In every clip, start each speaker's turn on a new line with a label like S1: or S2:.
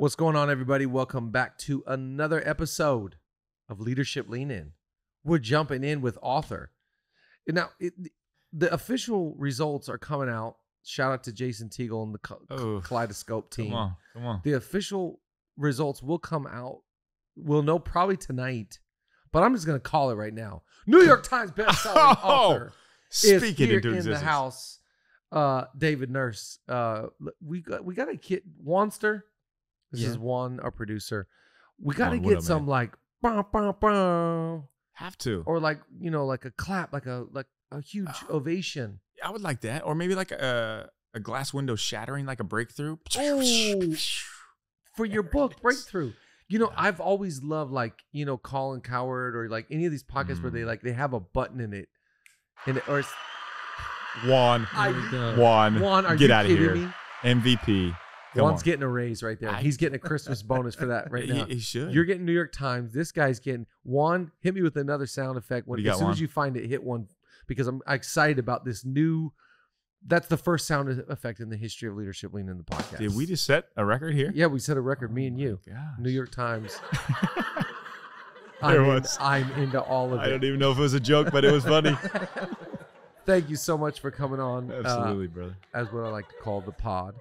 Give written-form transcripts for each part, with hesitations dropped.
S1: What's going on, everybody? Welcome back to another episode of Leadership Lean In. We're jumping in with author. Now, the official results are coming out. Shout out to Jason Teagle and the Kaleidoscope team.
S2: Come on.
S1: The official results will come out. We'll know probably tonight, but I'm just going to call it right now. New York Times bestselling author is here in the house. David Nurse. We got a kid, Wanster. This is Juan, our producer. We got to get some like bah, bah, bah,
S2: have to,
S1: or like like a clap, like a huge ovation.
S2: I would like that, or maybe like a glass window shattering, like a breakthrough.
S1: Oh, for your book Breakthrough. I've always loved Colin Cowherd or like any of these podcasts where they have a button in it, or it's,
S2: Juan, get out of here, me? MVP.
S1: Juan's getting a raise right there. He's getting a Christmas bonus for that right now.
S2: He should.
S1: You're getting New York Times. This guy's getting Juan. Hit me with another sound effect as soon as you find it. Hit one because I'm excited about this new. That's the first sound effect in the history of Leadership Lean in the podcast.
S2: Did we just set a record here?
S1: Yeah, we set a record. Me and you.
S2: Gosh.
S1: New York Times.
S2: I'm
S1: into all of it.
S2: I don't even know if it was a joke, but it was funny.
S1: Thank you so much for coming on.
S2: Absolutely, brother.
S1: As what I like to call the pod.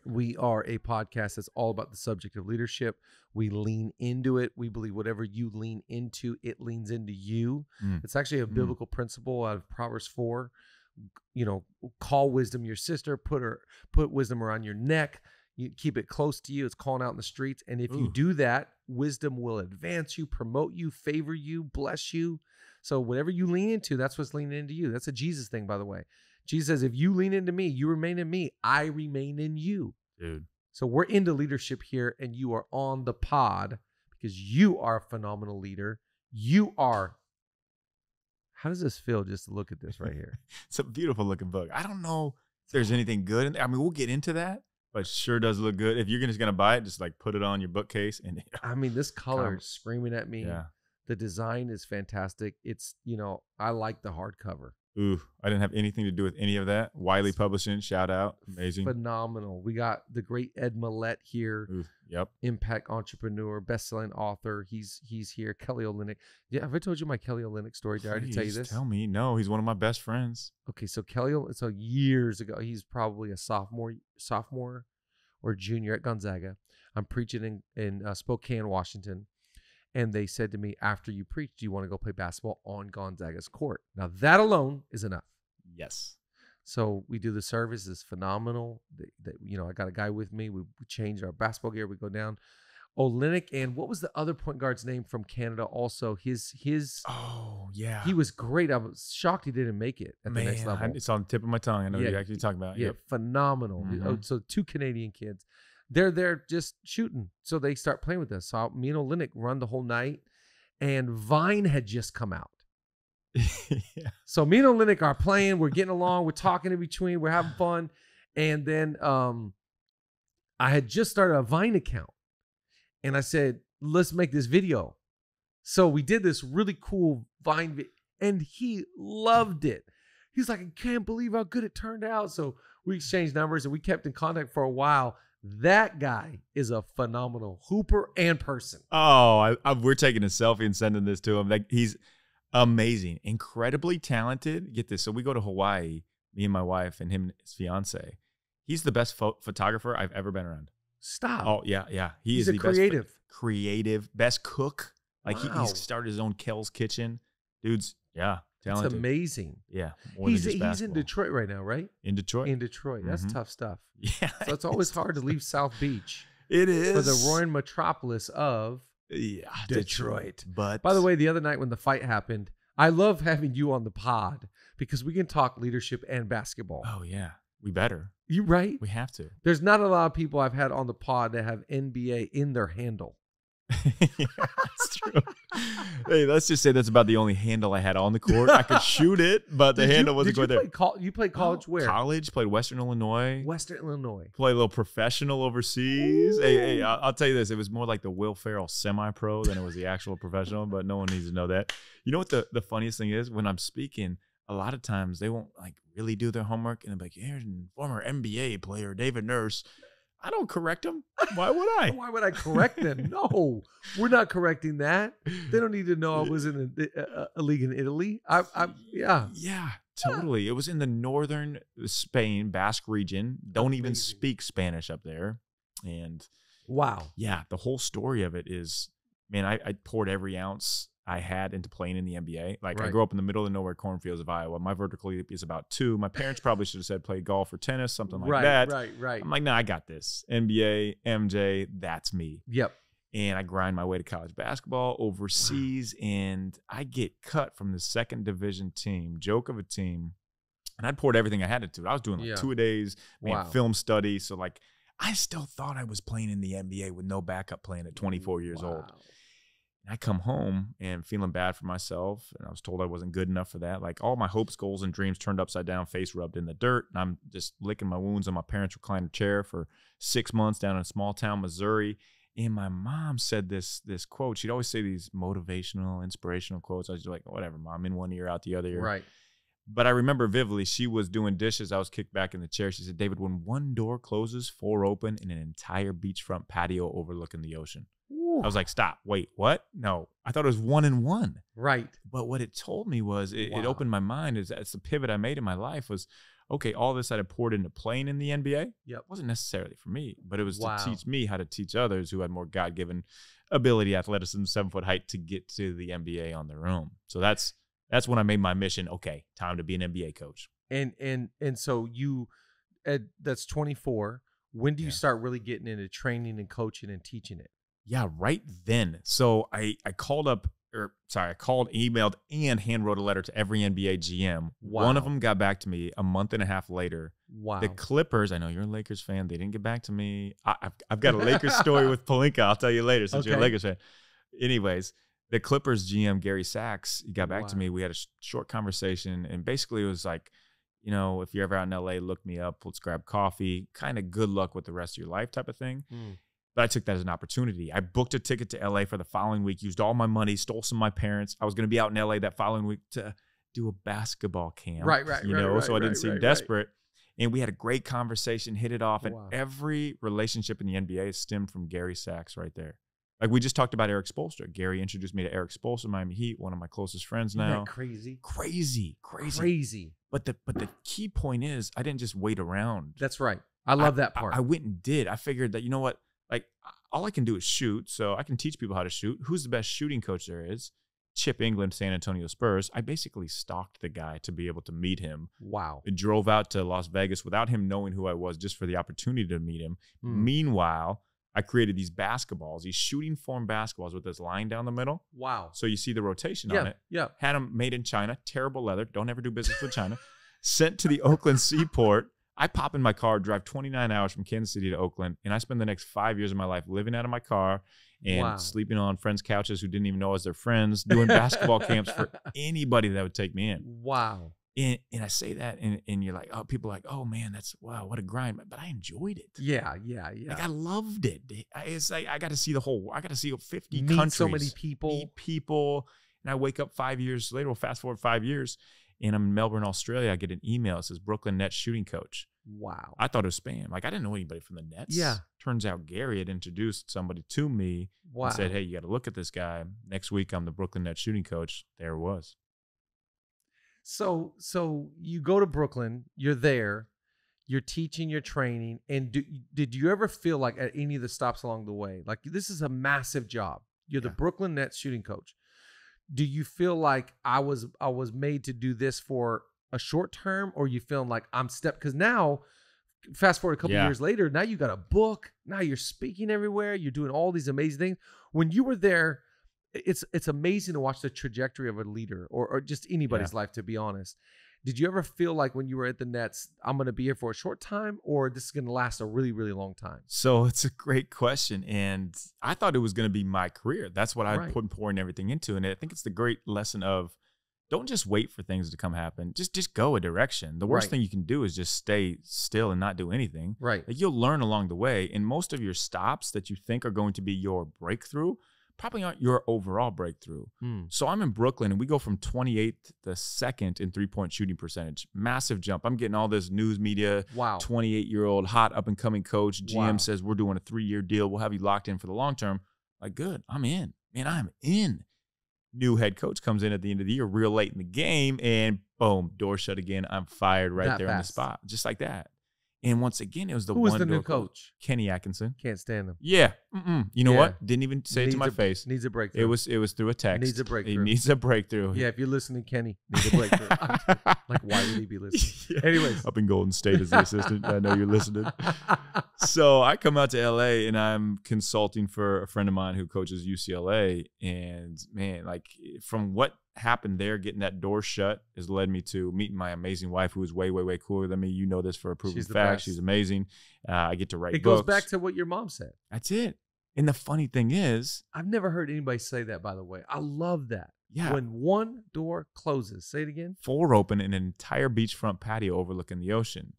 S1: We are a podcast that's all about the subject of leadership. We lean into it. We believe whatever you lean into, it leans into you. It's actually a biblical principle out of Proverbs 4. Call wisdom your sister, put wisdom around your neck. You keep it close to you. It's calling out in the streets. And if you do that, wisdom will advance you, promote you, favor you, bless you. So whatever you lean into, that's what's leaning into you. That's a Jesus thing, by the way. Jesus says, if you lean into me, you remain in me, I remain in you.
S2: Dude.
S1: So we're into leadership here, and you are on the pod because you are a phenomenal leader. You are. How does this feel just to look at this right here?
S2: It's a beautiful looking book. I don't know if there's anything good in there. I mean, we'll get into that, but it sure does look good. If you're just going to buy it, just like put it on your bookcase. And
S1: this color is screaming at me.
S2: Yeah.
S1: The design is fantastic. It's, I like the hardcover.
S2: Ooh, I didn't have anything to do with any of that. Wiley Publishing, shout out. Amazing.
S1: Phenomenal. We got the great Ed Millett here.
S2: Ooh, yep. Impact
S1: entrepreneur, best-selling author. He's here. Kelly Olynyk. Yeah, have I told you my Kelly Olynyk story? Did I already tell you this?
S2: Tell me. No, he's one of my best friends.
S1: Okay, so so years ago, he's probably a sophomore or junior at Gonzaga. I'm preaching in Spokane, Washington. And they said to me, after you preach, do you want to go play basketball on Gonzaga's court? Now, that alone is enough.
S2: Yes.
S1: So we do the service. It's phenomenal. I got a guy with me. We change our basketball gear. We go down. Olynyk, and what was the other point guard's name from Canada also? His.
S2: Oh, yeah.
S1: He was great. I was shocked he didn't make it at the next level.
S2: It's on the tip of my tongue. I know what you're actually talking about.
S1: Yeah, phenomenal. So 2 Canadian kids. They're there just shooting. So they start playing with us. So me and Olynyk run the whole night. And Vine had just come out.
S2: Yeah.
S1: So me and Olynyk are playing. We're getting along. We're talking in between. We're having fun. And then I had just started a Vine account. And I said, let's make this video. So we did this really cool Vine video. And he loved it. He's like, I can't believe how good it turned out. So we exchanged numbers and we kept in contact for a while. That guy is a phenomenal hooper and person.
S2: Oh, we're taking a selfie and sending this to him. Like, he's amazing, incredibly talented. Get this. So we go to Hawaii, me and my wife and him and his fiance. He's the best photographer I've ever been around.
S1: Stop.
S2: Oh, yeah.
S1: He's a creative.
S2: Best cook. Like,
S1: wow.
S2: He's started his own Kel's Kitchen. Dude's, talented.
S1: It's amazing.
S2: Yeah.
S1: He's in Detroit right now, right?
S2: In Detroit.
S1: That's tough stuff.
S2: Yeah.
S1: So it's always hard to leave South Beach.
S2: It is.
S1: For the roaring metropolis of Detroit.
S2: But
S1: by the way, the other night when the fight happened, I love having you on the pod because we can talk leadership and basketball.
S2: Oh, yeah. We better.
S1: You right?
S2: We have to.
S1: There's not a lot of people I've had on the pod that have NBA in their handle.
S2: Yeah, that's true. Hey, let's just say that's about the only handle I had on the court. I could shoot it, but the handle wasn't going there.
S1: You played college where?
S2: College, played Western Illinois.
S1: Play
S2: a little professional overseas. Hey, I'll tell you this. It was more like the Will Ferrell semi-pro than it was the actual professional, but no one needs to know that. You know what the funniest thing is? When I'm speaking, a lot of times they won't like really do their homework, and they'll be like, here's former NBA player David Nurse. I don't correct them. Why would I?
S1: Why would I correct them? No, we're not correcting that. They don't need to know I was in a league in Italy.
S2: Yeah, totally. It was in the northern Spain, Basque region. Don't even speak Spanish up there. And
S1: wow.
S2: Yeah, the whole story of it is, man, I poured every ounce I had into playing in the NBA. Like I grew up in the middle of nowhere cornfields of Iowa. My vertical leap is about 2. My parents probably should have said play golf or tennis, something like that.
S1: Right.
S2: I'm like, nah, I got this. NBA, MJ, that's me.
S1: Yep.
S2: And I grind my way to college basketball overseas, and I get cut from the 2nd division team, joke of a team. And I'd poured everything I had into it. I was doing like 2-a-days, film study. So like, I still thought I was playing in the NBA with no backup plan at 24 years old. And I come home and feeling bad for myself, and I was told I wasn't good enough for that. Like all my hopes, goals, and dreams turned upside down, face rubbed in the dirt, and I'm just licking my wounds on my parents' recliner chair for 6 months down in a small town, Missouri. And my mom said this quote. She'd always say these motivational, inspirational quotes. I was just like, whatever, Mom, in one ear, out the other ear.
S1: Right.
S2: But I remember vividly, she was doing dishes. I was kicked back in the chair. She said, David, when one door closes, 4 open, in an entire beachfront patio overlooking the ocean. Ooh. I was like, stop, wait, what? No, I thought it was 1 and 1.
S1: Right.
S2: But what it told me was, it opened my mind. It's the pivot I made in my life was, okay, all this I had poured into playing in the NBA wasn't necessarily for me, but it was to teach me how to teach others who had more God-given ability, athleticism, 7-foot height to get to the NBA on their own. So that's when I made my mission. Okay, time to be an NBA coach.
S1: And so you, that's 24. When do you start really getting into training and coaching and teaching it?
S2: Yeah, right then. So I called, emailed, and hand wrote a letter to every NBA GM.
S1: Wow.
S2: One of them got back to me a month and a half later.
S1: Wow.
S2: The Clippers, I know you're a Lakers fan. They didn't get back to me. I've got a Lakers story with Pelinka. I'll tell you later since you're a Lakers fan. Anyways, the Clippers GM, Gary Sachs, he got back to me. We had a short conversation, and basically it was like, you know, if you're ever out in LA, look me up. Let's grab coffee. Kind of good luck with the rest of your life type of thing. But I took that as an opportunity. I booked a ticket to LA for the following week, used all my money, stole some of my parents. I was going to be out in LA that following week to do a basketball camp.
S1: Right.
S2: So I didn't seem desperate. And we had a great conversation, hit it off. And every relationship in the NBA stemmed from Gary Sachs right there. Like we just talked about Eric Spoelstra. Gary introduced me to Eric Spoelstra, Miami Heat, one of my closest friends now.
S1: Isn't that crazy?
S2: But the key point is I didn't just wait around.
S1: That's right. I love that part.
S2: I went and did. I figured that, you know what? Like, all I can do is shoot, so I can teach people how to shoot. Who's the best shooting coach there is? Chip England, San Antonio Spurs. I basically stalked the guy to be able to meet him.
S1: Wow.
S2: I drove out to Las Vegas without him knowing who I was, just for the opportunity to meet him. Meanwhile, I created these basketballs, these shooting form basketballs with this line down the middle.
S1: Wow.
S2: So you see the rotation on it.
S1: Yeah.
S2: Had them made in China, terrible leather. Don't ever do business with China. Sent to the Oakland seaport. I pop in my car, drive 29 hours from Kansas City to Oakland, and I spend the next 5 years of my life living out of my car and sleeping on friends' couches who didn't even know I was their friends, doing basketball camps for anybody that would take me in.
S1: Wow.
S2: And I say that, and you're like, oh, people are like, oh, man, wow, what a grind. But I enjoyed it.
S1: Yeah.
S2: Like, I loved it. It's like I got to see the whole, I got to see 50
S1: Meet
S2: countries.
S1: so many people.
S2: Meet people. And I wake up 5 years later, fast forward 5 years, and I'm in Melbourne, Australia. I get an email. It says Brooklyn Nets shooting coach.
S1: Wow.
S2: I thought it was spam. Like, I didn't know anybody from the Nets.
S1: Yeah.
S2: Turns out Gary had introduced somebody to me and said, hey, you got to look at this guy. Next week, I'm the Brooklyn Nets shooting coach. There it was.
S1: So you go to Brooklyn, you're there, you're teaching, you're training. And did you ever feel like at any of the stops along the way, like this is a massive job. You're the Brooklyn Nets shooting coach. Do you feel like I was made to do this for a short term, or you feeling like I'm because now fast forward a couple years later, now you got a book, now you're speaking everywhere, you're doing all these amazing things. When you were there, it's amazing to watch the trajectory of a leader or just anybody's life, to be honest. Did you ever feel like when you were at the Nets, I'm going to be here for a short time, or this is going to last a really, really long time?
S2: So it's a great question. And I thought it was going to be my career. That's what I put pouring everything into. And I think it's the great lesson of don't just wait for things to come happen. Just go a direction. The worst thing you can do is just stay still and not do anything.
S1: Right.
S2: Like, you'll learn along the way. And most of your stops that you think are going to be your breakthrough probably aren't your overall breakthrough. So I'm in Brooklyn, and we go from 28th to 2nd in three-point shooting percentage. Massive jump. I'm getting all this news media.
S1: Wow.
S2: 28-year-old hot up-and-coming coach. GM says, we're doing a 3-year deal. We'll have you locked in for the long term. Like, good. I'm in. Man, I'm in. New head coach comes in at the end of the year real late in the game, and boom, door shut again. I'm fired right there on the spot. Just like that. And once again, it was the
S1: Who was the new coach?
S2: Kenny Atkinson.
S1: Can't stand him.
S2: Yeah. You know what? Didn't even say it to my face.
S1: Needs a breakthrough.
S2: It was through a text.
S1: Needs a breakthrough.
S2: He needs a breakthrough.
S1: Yeah, if you're listening, Kenny, needs a breakthrough. Like, why would he be listening?
S2: Yeah.
S1: Anyways.
S2: Up in Golden State as the assistant. I know you're listening. So I come out to LA, and I'm consulting for a friend of mine who coaches UCLA. And man, like from what happened there, getting that door shut has led me to meeting my amazing wife, who is way, way, way cooler than me. You know this for a proven fact. She's amazing. I get to write books. It
S1: goes back to what your mom said.
S2: That's it. And the funny thing is,
S1: I've never heard anybody say that, by the way. I love that.
S2: Yeah.
S1: When one door closes, say it again.
S2: 4 open in an entire beachfront patio overlooking the ocean.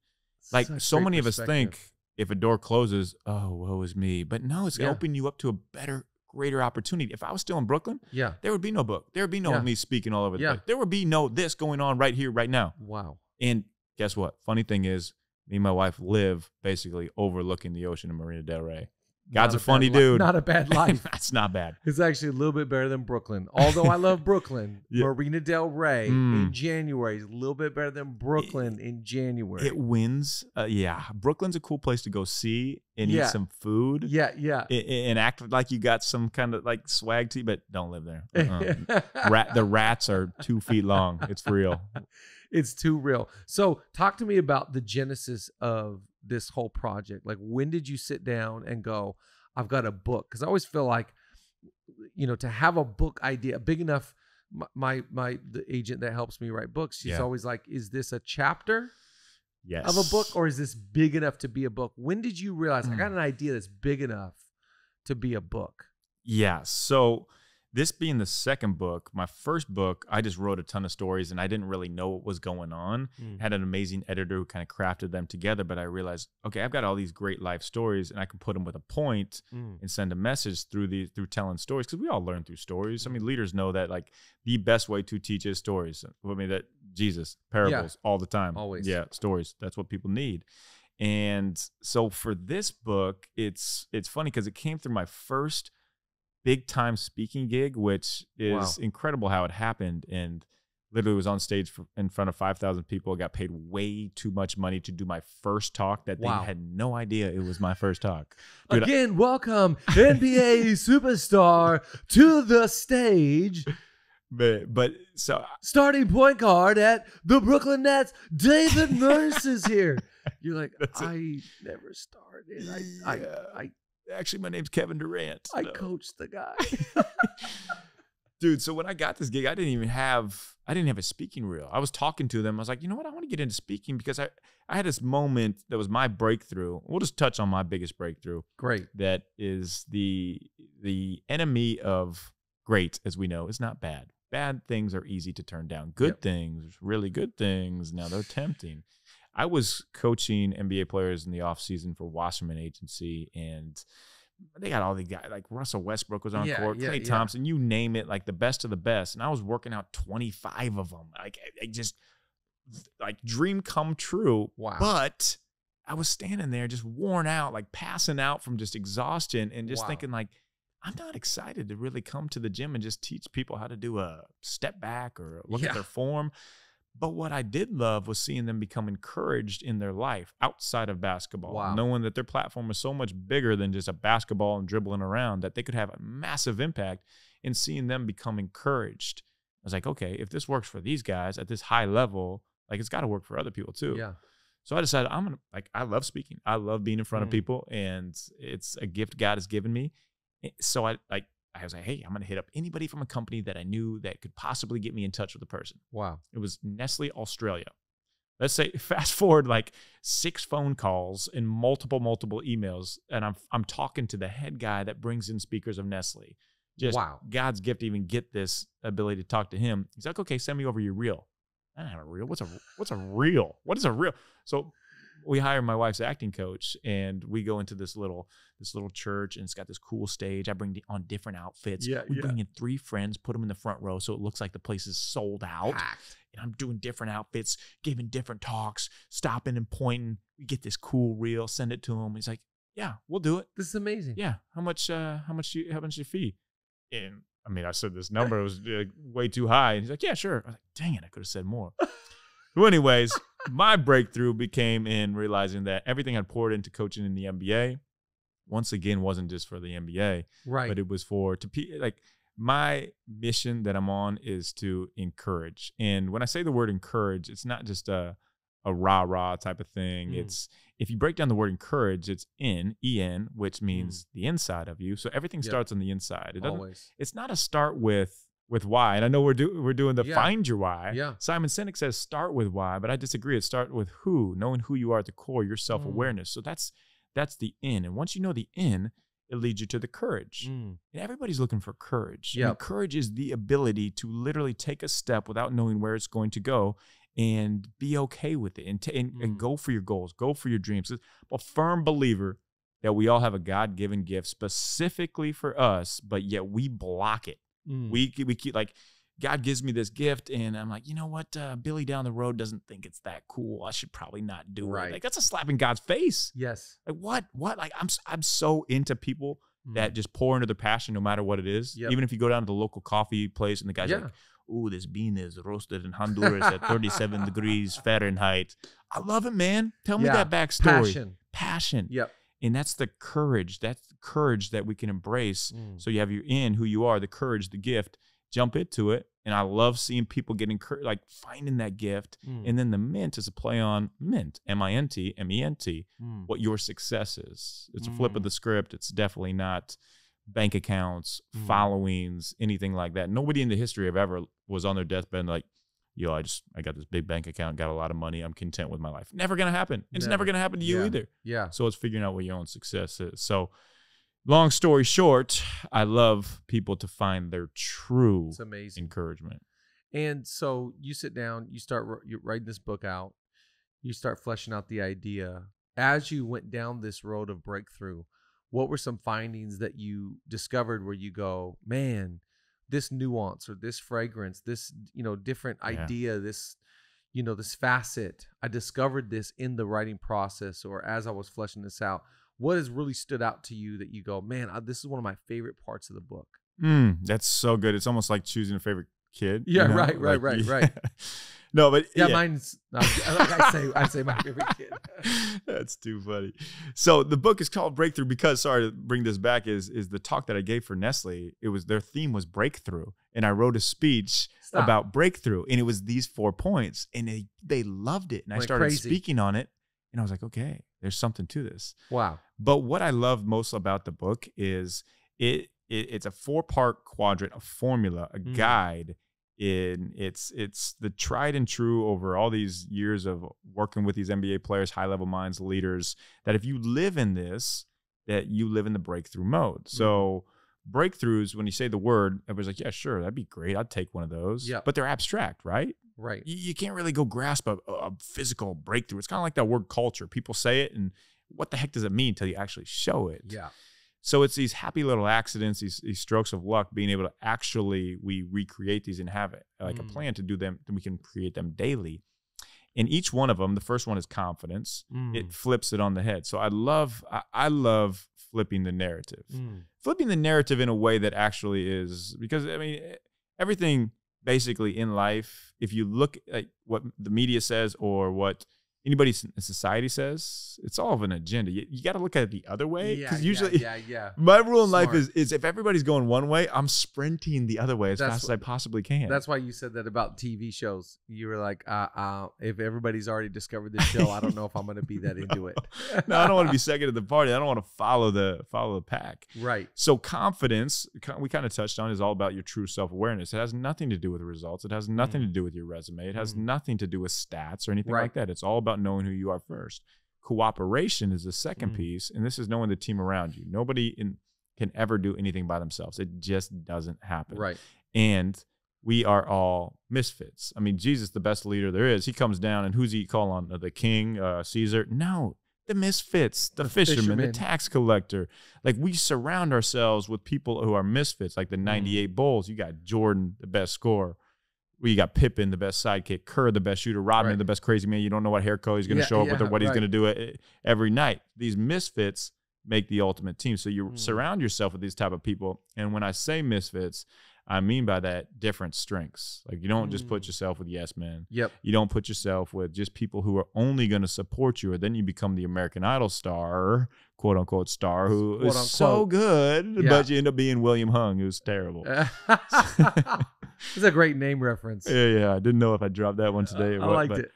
S2: Like so many of us think if a door closes, oh, woe is me. But no, it's going to open you up to a better, greater opportunity. If I was still in Brooklyn, there would be no book. There would be no me speaking all over the place. There would be no this going on right here, right now.
S1: Wow.
S2: And guess what? Funny thing is, me and my wife live basically overlooking the ocean in Marina Del Rey. God's a funny dude.
S1: Not a bad life.
S2: That's not bad.
S1: It's actually a little bit better than Brooklyn. Although I love Brooklyn, Marina Del Rey in January is a little bit better than Brooklyn in January.
S2: It wins. Brooklyn's a cool place to go see and eat some food.
S1: Yeah.
S2: And act like you got some kind of like swag to you, but don't live there. The rats are 2 feet long. It's real.
S1: It's too real. So talk to me about the genesis of this whole project. Like, when did you sit down and go, I've got a book? Because I always feel like, to have a book idea big enough, the agent that helps me write books, she's always like, is this a chapter of a book, or is this big enough to be a book? When did you realize I got an idea that's big enough to be a book?
S2: Yeah. So this being the second book, my first book, I just wrote a ton of stories and I didn't really know what was going on. Had an amazing editor who kind of crafted them together, but I realized, okay, I've got all these great life stories and I can put them with a point and send a message through telling stories, because we all learn through stories. I mean, leaders know that like the best way to teach is stories. I mean, that Jesus, parables all the time.
S1: Always.
S2: Yeah, stories. That's what people need. And so for this book, it's funny because it came through my first big time speaking gig, which is incredible how it happened. And literally was on stage in front of 5,000 people. I got paid way too much money to do my first talk that they had no idea it was my first talk. Dude,
S1: again, welcome NBA superstar to the stage.
S2: But so
S1: starting point guard at the Brooklyn Nets, David Nurse is here. You're like, I never started. I
S2: actually, my name's Kevin Durant.
S1: I coached the guy.
S2: Dude, so when I got this gig, I didn't have a speaking reel. I was talking to them. I was like, you know what? I want to get into speaking because I had this moment that was my breakthrough. We'll just touch on my biggest breakthrough.
S1: Great.
S2: That is the enemy of great, as we know, is not bad. Bad things are easy to turn down. Good things, really good things, now they're tempting. I was coaching NBA players in the offseason for Wasserman Agency, and they got all the guys, like Russell Westbrook was on court, Klay Thompson, you name it, like the best of the best. And I was working out 25 of them. Like, I just, like, dream come true.
S1: Wow.
S2: But I was standing there just worn out, like passing out from just exhaustion and just thinking, like, I'm not excited to really come to the gym and just teach people how to do a step back or look at their form. But what I did love was seeing them become encouraged in their life outside of basketball, knowing that their platform was so much bigger than just a basketball and dribbling around, that they could have a massive impact in seeing them become encouraged. I was like, okay, if this works for these guys at this high level, like it's got to work for other people too.
S1: Yeah.
S2: So I decided I love speaking. I love being in front of people, and it's a gift God has given me. So I was like, hey, I'm going to hit up anybody from a company that I knew that could possibly get me in touch with a person.
S1: Wow.
S2: It was Nestle Australia. Let's say fast forward like 6 phone calls and multiple emails. And I'm talking to the head guy that brings in speakers of Nestle. Just God's gift to even get this ability to talk to him. He's like, okay, send me over your reel. I don't have a reel. What's a reel? What is a reel? So we hire my wife's acting coach, and we go into this little church, and it's got this cool stage. I bring on different outfits. We bring in 3 friends, put them in the front row, so it looks like the place is sold out. Packed. And I'm doing different outfits, giving different talks, stopping and pointing. We get this cool reel, send it to him. He's like, "Yeah, we'll do it.
S1: This is amazing.
S2: Yeah, how much your fee?" And I mean, I said this number was way too high, and he's like, "Yeah, sure." I was like, "Dang it, I could have said more." So anyways, my breakthrough became in realizing that everything I'd poured into coaching in the NBA, once again, wasn't just for the NBA,
S1: right?
S2: But it was for my mission that I'm on is to encourage. And when I say the word encourage, it's not just a rah-rah type of thing. It's, if you break down the word encourage, it's en, which means the inside of you. So everything starts on the inside. It doesn't. Always. It's not a start with why. And I know we're doing the find your why.
S1: Yeah.
S2: Simon Sinek says start with why, but I disagree. It start with who, knowing who you are at the core, your self-awareness. So that's the in. And once you know the in, it leads you to the courage. And everybody's looking for courage.
S1: Yeah.
S2: Courage is the ability to literally take a step without knowing where it's going to go and be okay with it and go for your goals, go for your dreams. I'm a firm believer that we all have a God-given gift specifically for us, but yet we block it. We keep like, God gives me this gift, and I'm like, you know what? Billy down the road doesn't think it's that cool. I should probably not do it. Like, that's a slap in God's face.
S1: Yes.
S2: Like, what? Like, I'm so into people that just pour into their passion no matter what it is. Yep. Even if you go down to the local coffee place and the guy's like, "Ooh, this bean is roasted in Honduras at 37 degrees Fahrenheit." I love it, man. Tell me that backstory. Passion.
S1: Yep.
S2: And that's the courage. That's the courage that we can embrace. So you have your in, who you are, the courage, the gift. Jump into it. And I love seeing people get encouraged, like finding that gift. And then the mint is a play on mint, M-I-N-T, M-E-N-T, what your success is. It's a flip of the script. It's definitely not bank accounts, followings, anything like that. Nobody in the history of ever was on their deathbed like, "Yo, I got this big bank account, got a lot of money, I'm content with my life." Never going to happen. It's never going to happen to you either.
S1: Yeah.
S2: So it's figuring out what your own success is. So long story short, I love people to find their true encouragement.
S1: And so you sit down, you're writing this book out, you start fleshing out the idea. As you went down this road of breakthrough, what were some findings that you discovered where you go, man, this nuance or this fragrance, this, different idea, this, this facet, I discovered this in the writing process or as I was fleshing this out. What has really stood out to you that you go, man, this is one of my favorite parts of the book?
S2: That's so good. It's almost like choosing a favorite kid.
S1: Yeah, right.
S2: No, but
S1: mine's. I say my favorite kid.
S2: That's too funny. So the book is called Breakthrough because, sorry to bring this back, is the talk that I gave for Nestle. It was their theme was breakthrough, and I wrote a speech about breakthrough, and it was these 4 points, and they loved it, and I started speaking on it, and I was like, okay, there's something to this.
S1: Wow.
S2: But what I love most about the book is it's a 4-part quadrant, a formula, a guide. It's the tried and true over all these years of working with these NBA players, high-level minds, leaders, that if you live in this, that you live in the breakthrough mode. So breakthroughs, when you say the word, everybody's like, yeah, sure, that'd be great. I'd take one of those.
S1: Yeah.
S2: But they're abstract, right?
S1: Right.
S2: You can't really go grasp a physical breakthrough. It's kind of like that word culture. People say it, and what the heck does it mean until you actually show it?
S1: Yeah.
S2: So it's these happy little accidents, these strokes of luck, being able to actually, we recreate these and have it like a plan to do them, then we can create them daily. And each one of them, the first one is confidence. It flips it on the head. So I love flipping the narrative. Flipping the narrative in a way that actually is, because I mean, everything basically in life, if you look at what the media says or what anybody in society says, it's all of an agenda. You got to look at it the other way. Because usually, my rule in life is if everybody's going one way, I'm sprinting the other way as fast as I possibly can.
S1: That's why you said that about TV shows. You were like, if everybody's already discovered this show, I don't know if I'm going to be that into it.
S2: No, I don't want to be second at the party. I don't want to follow the pack.
S1: Right.
S2: So confidence, we kind of touched on, is all about your true self-awareness. It has nothing to do with the results. It has nothing to do with your resume. It has nothing to do with stats or anything like that. It's all about knowing who you are first. Cooperation is the second piece, and this is knowing the team around you. Nobody can ever do anything by themselves. It just doesn't happen.
S1: Right.
S2: And we are all misfits. I mean, Jesus, the best leader there is, he comes down and who's he call on? The king, Caesar? No, the misfits, the fisherman, the tax collector. Like, we surround ourselves with people who are misfits, like the 98 Bulls. You got Jordan, the best scorer. You got Pippen, the best sidekick. Kerr, the best shooter. Rodman, the best crazy man. You don't know what hair color he's going to show up with or what he's going to do every night. These misfits make the ultimate team. So you surround yourself with these type of people. And when I say misfits, I mean by that different strengths. Like, you don't just put yourself with yes men.
S1: Yep.
S2: You don't put yourself with just people who are only going to support you, or then you become the American Idol star, quote unquote star, who is so good, but you end up being William Hung, who's terrible.
S1: It's a great name reference.
S2: Yeah. I didn't know if I dropped that one today.
S1: I liked it.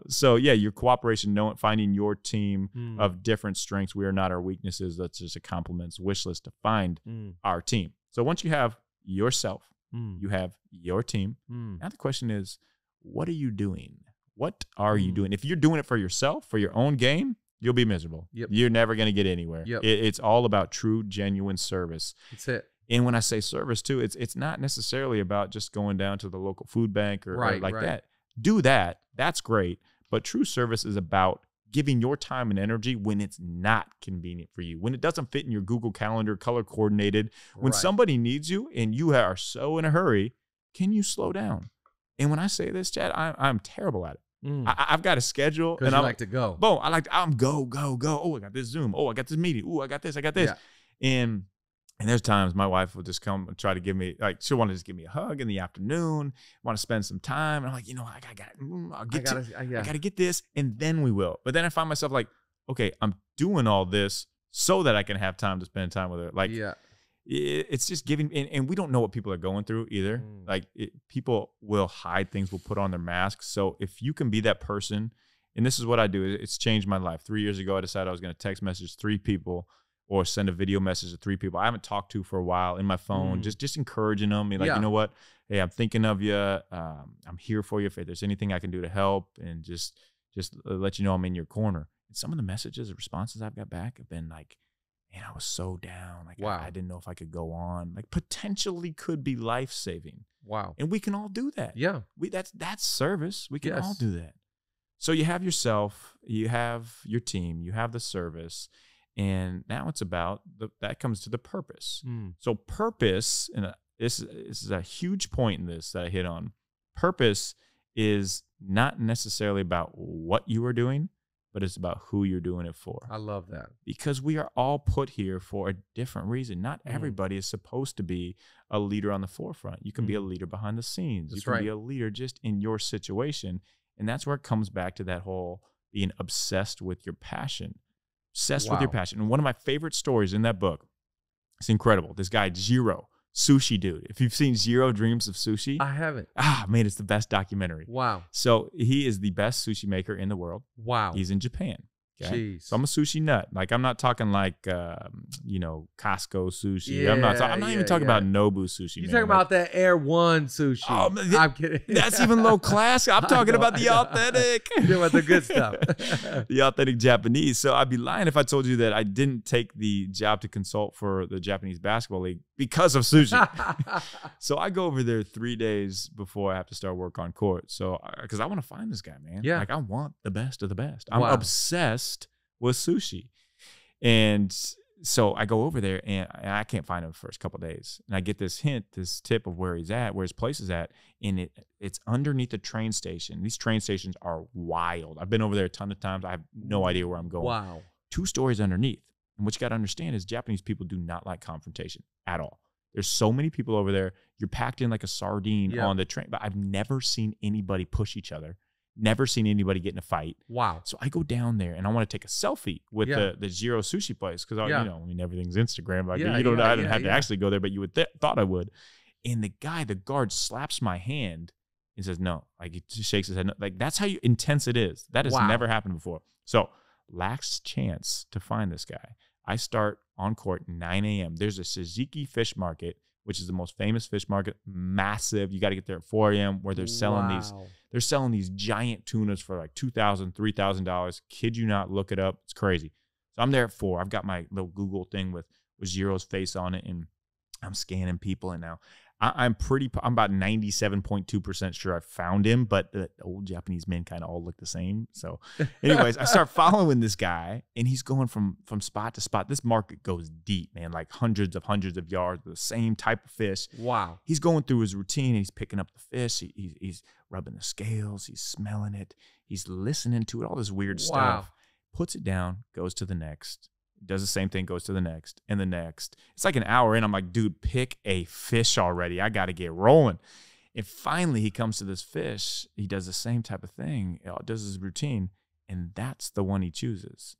S2: So yeah, your cooperation, finding your team of different strengths. We are not our weaknesses. That's just a compliments wish list to find our team. So once you have yourself, you have your team. Now the question is, what are you doing? What are you doing? If you're doing it for yourself, for your own game, you'll be miserable. You're never going to get anywhere. It's all about true, genuine service.
S1: That's it.
S2: And when I say service too, it's not necessarily about just going down to the local food bank or like that. Do that. That's great. But true service is about giving your time and energy when it's not convenient for you, when it doesn't fit in your Google Calendar, color coordinated, when somebody needs you and you are so in a hurry. Can you slow down? And when I say this, Chad, I'm terrible at it. I've got a schedule, and I like to go. Boom! I'm go. Oh, I got this Zoom. Oh, I got this meeting. Oh, I got this. Yeah. And there's times my wife will just come and try to give me, like, she'll want to just give me a hug in the afternoon, want to spend some time. And I'm like, I got to get this, and then we will. But then I find myself like, okay, I'm doing all this so that I can have time to spend time with her. Like, it's just giving, and we don't know what people are going through either. Like, people will hide things, will put on their masks. So if you can be that person, and this is what I do, it's changed my life. 3 years ago, I decided I was going to text message 3 people or send a video message to 3 people I haven't talked to for a while in my phone, just encouraging them. Like, you know what? Hey, I'm thinking of you. I'm here for you if there's anything I can do to help, and just let you know I'm in your corner. And some of the messages and responses I've got back have been like, man, I was so down. Like, I didn't know if I could go on. Like, potentially could be life-saving. Wow. And we can all do that. Yeah. That's service. We can all do that. So you have yourself, you have your team, you have the service. And now it's about that comes to the purpose. So purpose, and this is a huge point in this that I hit on. Purpose is not necessarily about what you are doing, but it's about who you're doing it for.
S1: I love that.
S2: Because we are all put here for a different reason. Not everybody is supposed to be a leader on the forefront. You can be a leader behind the scenes. You can be a leader just in your situation. And that's where it comes back to that whole being obsessed with your passion. Obsessed with your passion. And one of my favorite stories in that book, it's incredible. This guy, Jiro, sushi dude. If you've seen Jiro Dreams of Sushi.
S1: I haven't.
S2: Man, it's the best documentary. Wow. So he is the best sushi maker in the world. Wow. He's in Japan. Okay? Jeez. So I'm a sushi nut. Like, I'm not talking like, Costco sushi. I'm not even talking about Nobu sushi.
S1: You're talking about that Air One sushi. Oh, I'm kidding.
S2: That's even low class. I'm talking about the authentic.
S1: You're talking about the good stuff.
S2: The authentic Japanese. So I'd be lying if I told you that I didn't take the job to consult for the Japanese Basketball League because of sushi. So I go over there 3 days before I have to start work on court. So, because I want to find this guy, man. Yeah. Like, I want the best of the best. I'm obsessed with sushi. And so I go over there, and I can't find him the first couple of days. And I get this tip of where he's at, where his place is at, and it's underneath a train station. These train stations are wild. I've been over there a ton of times. I have no idea where I'm going. Wow. 2 stories underneath. And what you got to understand is Japanese people do not like confrontation at all. There's so many people over there. You're packed in like a sardine on the train. But I've never seen anybody push each other. Never seen anybody get in a fight. Wow. So I go down there, and I want to take a selfie with the Jiro sushi place, because everything's Instagram. Like, I didn't have to actually go there, but you would thought I would. And the guard slaps my hand and says no. Like, he just shakes his head. No. Like, that's how intense it is. That has never happened before. So last chance to find this guy. I start on court 9 a.m. There's a Suzuki fish market, which is the most famous fish market, massive. You got to get there at 4 a.m. where they're selling these giant tunas for like $2,000, $3,000. Kid you not, look it up. It's crazy. So I'm there at 4. I've got my little Google thing with Jiro's face on it, and I'm scanning people. And now I'm about 97.2% sure I found him, but the old Japanese men kind of all look the same. So anyways, I start following this guy, and he's going from spot to spot. This market goes deep, man, like hundreds of yards, the same type of fish.
S1: Wow.
S2: He's going through his routine. He's picking up the fish. He's rubbing the scales. He's smelling it. He's listening to it, all this weird stuff. Puts it down, goes to the next. Does the same thing, goes to the next and the next. It's like an hour in. I'm like, dude, pick a fish already. I got to get rolling. And finally, he comes to this fish. He does the same type of thing, does his routine, and that's the one he chooses.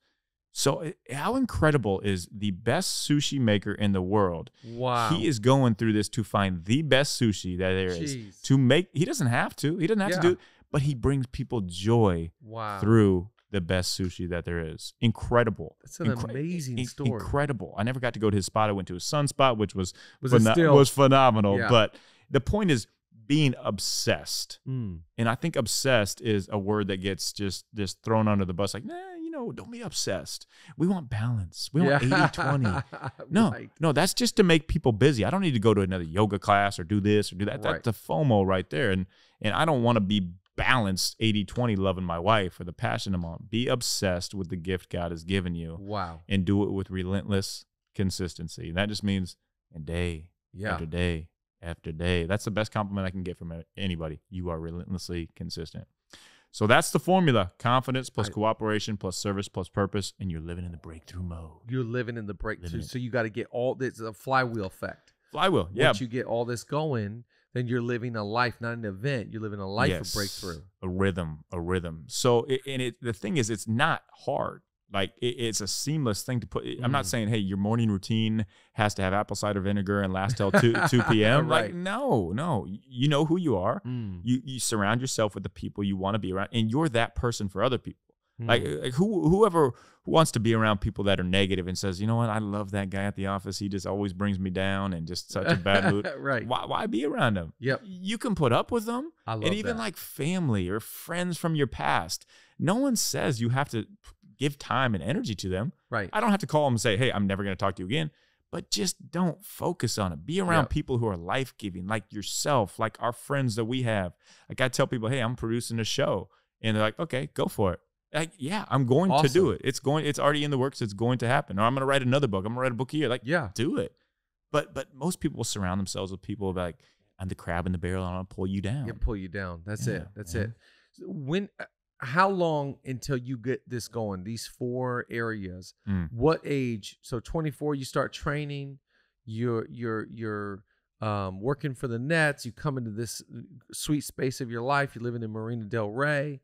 S2: So how incredible is the best sushi maker in the world?
S1: Wow.
S2: He is going through this to find the best sushi that there is. To make. He doesn't have to. He doesn't have to do it, but he brings people joy through the best sushi that there is. Incredible.
S1: That's an amazing story.
S2: Incredible. I never got to go to his spot. I went to his son's spot, which was phenomenal. Yeah. But the point is being obsessed. And I think obsessed is a word that gets just thrown under the bus. Like, don't be obsessed. We want balance. We want 80-20. No, that's just to make people busy. I don't need to go to another yoga class or do this or do that. That's the FOMO right there. And I don't want to be balanced 80-20 loving my wife or the passion I'm on. Be obsessed with the gift God has given you.
S1: Wow.
S2: And do it with relentless consistency. And that just means day after day after day. That's the best compliment I can get from anybody. You are relentlessly consistent. So that's the formula. Confidence plus cooperation plus service plus purpose, and you're living in the breakthrough mode.
S1: You're living in the breakthrough. So you got to get all this, a flywheel effect.
S2: Flywheel, yeah.
S1: Once you get all this going, then you're living a life, not an event. You're living a life of breakthrough.
S2: A rhythm. So, the thing is, it's not hard. Like, it's a seamless thing to put. I'm not saying, hey, your morning routine has to have apple cider vinegar and last till 2 p.m. Like, no. You know who you are. You surround yourself with the people you want to be around, and you're that person for other people. Like whoever wants to be around people that are negative and says, you know what, I love that guy at the office. He just always brings me down and just such a bad mood.
S1: Right.
S2: Why be around him?
S1: Yep.
S2: You can put up with them.
S1: I love
S2: and even
S1: that.
S2: like family or friends from your past. No one says you have to give time and energy to them.
S1: Right.
S2: I don't have to call them and say, hey, I'm never going to talk to you again. But just don't focus on it. Be around people who are life-giving, like yourself, like our friends that we have. Like I tell people, hey, I'm producing a show. And they're like, okay, go for it. Like, yeah, I'm going to do it. It's already in the works. It's going to happen. Or I'm going to write another book. I'm going to write a book here. Like, do it. But most people will surround themselves with people like, I'm the crab in the barrel. I'm going to pull you down.
S1: Yeah, pull you down. That's it. That's it. How long until you get this going? These 4 areas. What age? So 24, you start training. You're working for the Nets. You come into this sweet space of your life. You're living in Marina Del Rey.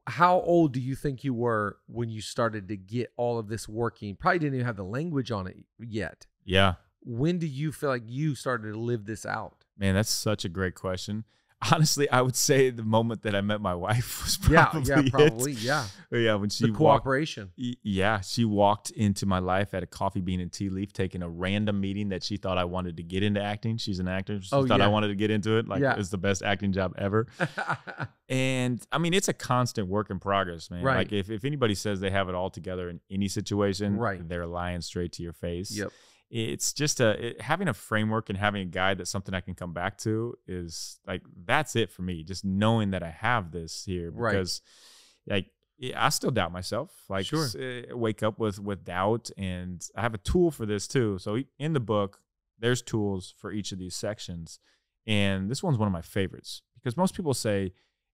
S1: How old do you think you were when you started to get all of this working? Probably didn't even have the language on it yet.
S2: Yeah.
S1: When do you feel like you started to live this out?
S2: Man, that's such a great question. Honestly, I would say the moment that I met my wife was probably when she
S1: cooperation.
S2: She walked into my life at a Coffee Bean and Tea Leaf, taking a random meeting that she thought I wanted to get into acting. She's an actor. She thought I wanted to get into it. Like, it's the best acting job ever. And I mean, it's a constant work in progress, man.
S1: Right.
S2: Like if anybody says they have it all together in any situation, they're lying straight to your face.
S1: Yep.
S2: It's just having a framework and having a guide that's something I can come back to is like, that's it for me. Just knowing that I have this here because like I still doubt myself. Like wake up with doubt, and I have a tool for this too. So in the book, there's tools for each of these sections. And this one's one of my favorites because most people say,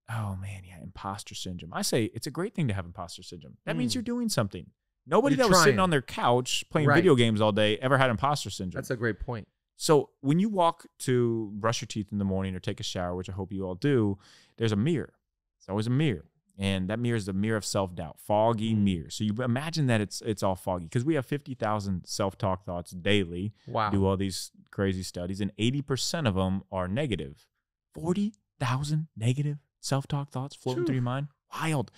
S2: oh man, imposter syndrome. I say it's a great thing to have imposter syndrome. That means you're doing something. Nobody that was sitting on their couch playing video games all day ever had imposter syndrome.
S1: That's a great point.
S2: So when you walk to brush your teeth in the morning or take a shower, which I hope you all do, there's a mirror. It's always a mirror. And that mirror is the mirror of self-doubt, foggy mirror. So you imagine that it's all foggy because we have 50,000 self-talk thoughts daily.
S1: Wow.
S2: Do all these crazy studies, and 80% of them are negative. 40,000 negative self-talk thoughts floating through your mind. Wild.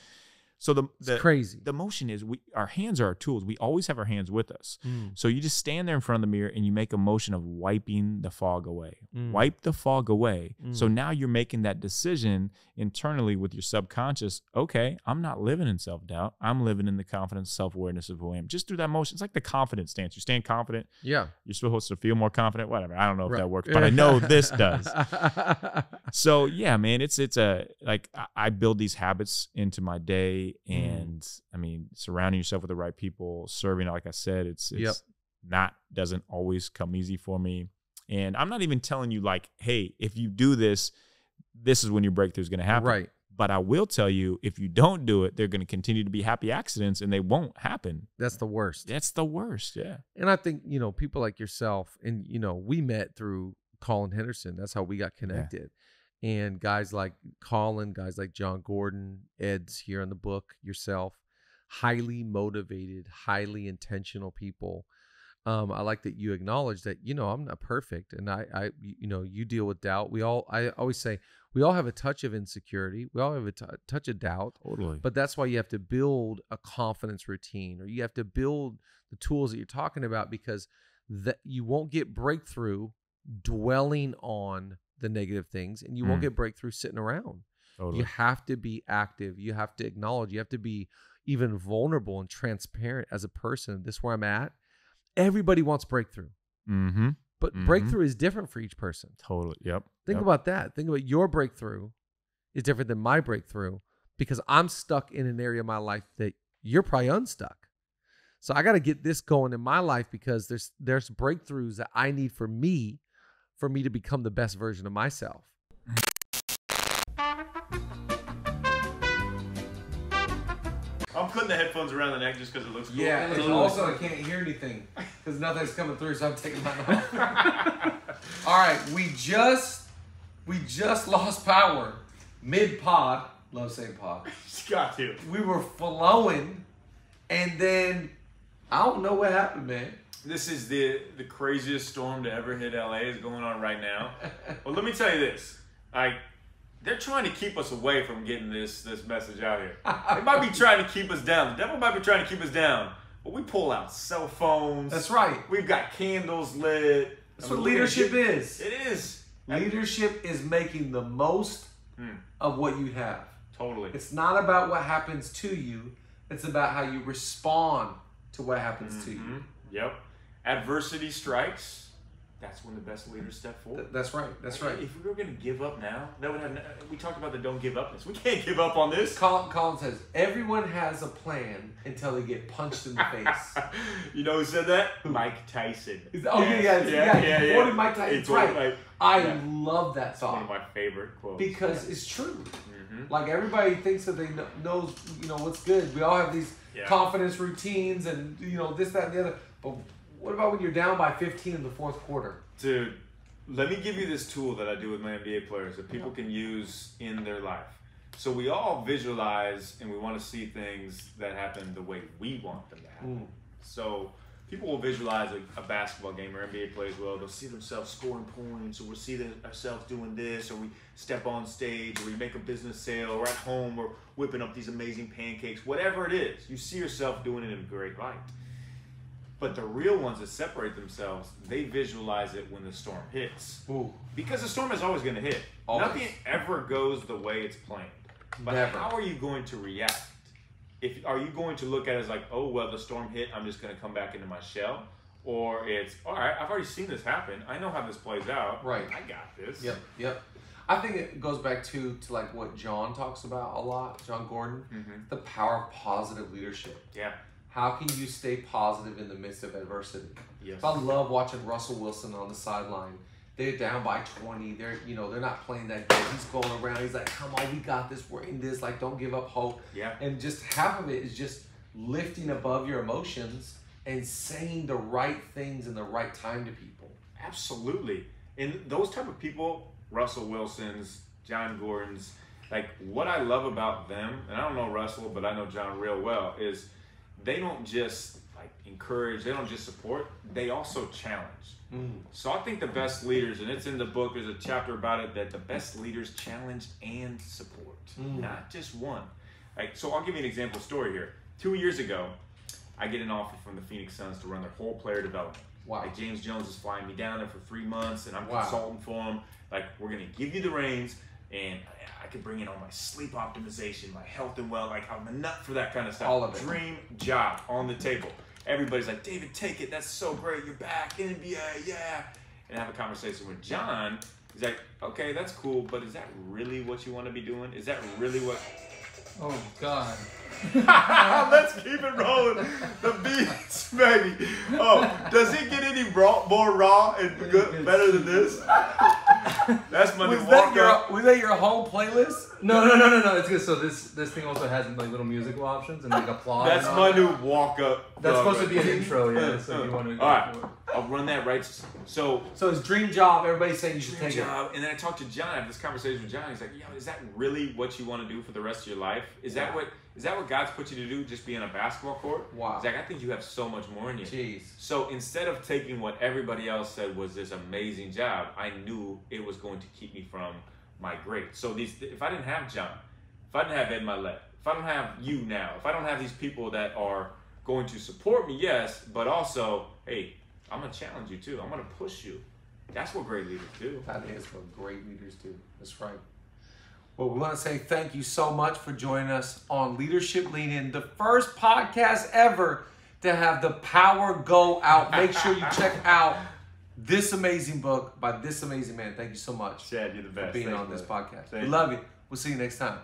S2: So
S1: it's crazy.
S2: The motion is our hands are our tools. We always have our hands with us. So you just stand there in front of the mirror and you make a motion of wiping the fog away. Wipe the fog away. So now you're making that decision internally with your subconscious. Okay, I'm not living in self-doubt. I'm living in the confidence, self-awareness of who I am. Just through that motion. It's like the confidence stance. You stand confident.
S1: Yeah.
S2: You're supposed to feel more confident. Whatever. I don't know if that works, but I know this does. So yeah, man, it's like I build these habits into my day, and I mean, surrounding yourself with the right people, serving, like I said, it's doesn't always come easy for me. And I'm not even telling you like, hey, if you do this, this is when your breakthrough is going to happen.
S1: Right.
S2: But I will tell you, if you don't do it, they're going to continue to be happy accidents, and they won't happen.
S1: That's the worst.
S2: That's the worst. Yeah.
S1: And I think, people like yourself, and, we met through Colin Henderson. That's how we got connected. Yeah. And guys like Colin, guys like John Gordon, Ed's here in the book, yourself, highly motivated, highly intentional people. I like that you acknowledge that, I'm not perfect. And you deal with doubt. I always say, we all have a touch of insecurity. We all have a touch of doubt.
S2: Totally.
S1: But that's why you have to build a confidence routine, or you have to build the tools that you're talking about, because that you won't get breakthrough dwelling on the negative things, and you won't get breakthrough sitting around. Totally. You have to be active. You have to acknowledge. You have to be even vulnerable and transparent as a person. This is where I'm at. Everybody wants breakthrough. But breakthrough is different for each person.
S2: Totally. Yep.
S1: Think about that. Think about your breakthrough is different than my breakthrough, because I'm stuck in an area of my life that you're probably unstuck. So I got to get this going in my life, because there's breakthroughs that I need for me to become the best version of myself.
S3: I'm putting the headphones around the neck just because it looks cool.
S1: Yeah, and also I can't hear anything because nothing's coming through, so I'm taking mine off. All right, we just lost power mid-pod. Love saying pod.
S3: Got to.
S1: We were flowing, and then I don't know what happened, man.
S3: This is the craziest storm to ever hit LA is going on right now. Well, let me tell you this. They're trying to keep us away from getting this message out here. They might be trying to keep us down. The devil might be trying to keep us down. But we pull out cell phones.
S1: That's right.
S3: We've got candles lit.
S1: That's what leadership is.
S3: It is.
S1: Leadership is making the most of what you have.
S3: Totally.
S1: It's not about what happens to you. It's about how you respond to what happens to you.
S3: Yep. Adversity strikes. That's when the best leaders step forward.
S1: That's right. That's right.
S3: If we were going to give up now, that would have. We talked about the don't give upness. We can't give up on this.
S1: Colin says everyone has a plan until they get punched in the face.
S3: You know who said that? Mike Tyson.
S1: Oh yeah. Quoted Mike Tyson. It's right. I love that thought.
S3: It's one of my favorite quotes
S1: because it's true. Like everybody thinks that they knows what's good. We all have these confidence routines and this, that, and the other. But what about when you're down by 15 in the fourth quarter?
S3: Dude, let me give you this tool that I do with my NBA players that people can use in their life. So we all visualize and we want to see things that happen the way we want them to happen. So people will visualize a basketball game, or NBA players will. They'll see themselves scoring points, or we'll see ourselves doing this, or we step on stage, or we make a business sale, or at home we're whipping up these amazing pancakes. Whatever it is, you see yourself doing it in a great light. But the real ones that separate themselves, they visualize it when the storm hits.
S1: Ooh.
S3: Because the storm is always going to hit.
S1: Always.
S3: Nothing ever goes the way it's planned. But
S1: Never.
S3: How are you going to react? Are you going to look at it as like, oh, well, the storm hit, I'm just going to come back into my shell? Or it's, all right, I've already seen this happen. I know how this plays out.
S1: Right.
S3: I got this.
S1: Yep. I think it goes back to like what John talks about a lot, John Gordon, the power of positive leadership.
S3: Yeah.
S1: How can you stay positive in the midst of adversity?
S3: Yes.
S1: I love watching Russell Wilson on the sideline. They're down by 20. They're not playing that good. He's going around. He's like, come on, we got this. We're in this. Like, don't give up hope.
S3: Yeah.
S1: And just half of it is just lifting above your emotions and saying the right things in the right time to people.
S3: Absolutely. And those type of people, Russell Wilson's, John Gordon's, like what I love about them, and I don't know Russell, but I know John real well, is they don't just like encourage, they don't just support, they also challenge. So I think the best leaders, and it's in the book, there's a chapter about it, that the best leaders challenge and support, not just one. Like, so I'll give you an example story here. 2 years ago, I get an offer from the Phoenix Suns to run their whole player development.
S1: Wow.
S3: Like, James Jones is flying me down there for 3 months, and I'm consulting for him. Like, we're gonna give you the reins, and I can bring in all my sleep optimization, my health and well. Like, I'm a nut for that kind of stuff.
S1: All of it.
S3: Dream job on the table. Everybody's like, David, take it. That's so great. You're back in NBA, yeah. And I have a conversation with John. He's like, okay, that's cool, but is that really what you want to be doing? Is that really what?
S4: Oh God.
S3: Let's keep it rolling. The beats, baby. Oh, does it get any more raw and good, better than this? That's my new walk-up.
S1: Was that your whole playlist?
S4: No. It's good. So this thing also has like little musical options and like applause.
S3: That's my new walk-up.
S4: That's supposed to be an intro, yeah. So you want to.
S3: All right, I'll run that right. So
S1: his dream job. Everybody's saying you should
S3: dream
S1: take
S3: job. And then I talked to John. I have this conversation with John. He's like, "Yo, is that really what you want to do for the rest of your life? Is that what God's put you to do? Just be on a basketball court?"
S1: Wow.
S3: He's like, "I think you have so much more in you."
S1: Jeez.
S3: So instead of taking what everybody else said was this amazing job, I knew it was going to keep me from my great. So if I didn't have John, if I didn't have Ed Milet, if I don't have you now, if I don't have these people that are going to support me, yes, but also, hey, I'm going to challenge you too. I'm going to push you. That's what great leaders do.
S1: That is what great leaders do. That's right. Well, we want to say thank you so much for joining us on Leadership Lean In, the first podcast ever to have the power go out. Make sure you check out this amazing book by this amazing man. Thank you so much.
S3: Chad, you're the best.
S1: For being
S3: Thanks,
S1: on this
S3: brother.
S1: podcast.
S3: Thank
S1: We
S3: you.
S1: love you. We'll see you next time.